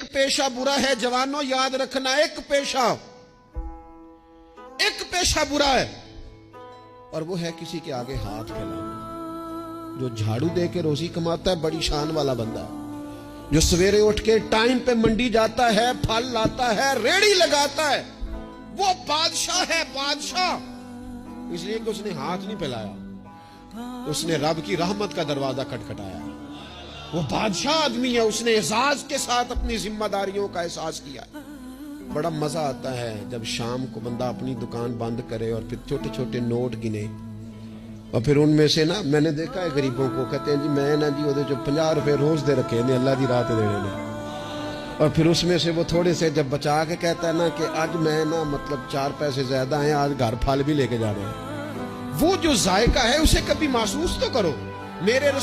एक पेशा बुरा है जवानों, याद रखना, एक पेशा बुरा है, और वो है किसी के आगे हाथ फैलाना। जो झाड़ू दे के रोजी कमाता है बड़ी शान वाला बंदा है। जो सवेरे उठ के टाइम पे मंडी जाता है, फल लाता है, रेड़ी लगाता है, वो बादशाह है, बादशाह। इसलिए कि उसने हाथ नहीं फैलाया, उसने रब की रहमत का दरवाजा खटखटाया। वो बादशाह आदमी है, उसने एहसास के साथ अपनी जिम्मेदारियों का एहसास किया। बड़ा मजा आता है जब शाम को बंदा अपनी दुकान बंद करे और फिर छोटे छोटे नोट गिने, और फिर उनमें से ना, मैंने देखा है गरीबों को, कहते हैं जी मैं ना जी वो जो 50 रुपए रोज दे रखे ने अल्लाह की रात देने ने, और फिर उसमें से वो थोड़े से जब बचा के कहता है ना कि आज मैं ना मतलब 4 पैसे ज्यादा हैं, आज घर फल भी लेके जा रहे हैं। वो जो जायका है उसे कभी महसूस तो करो। मेरे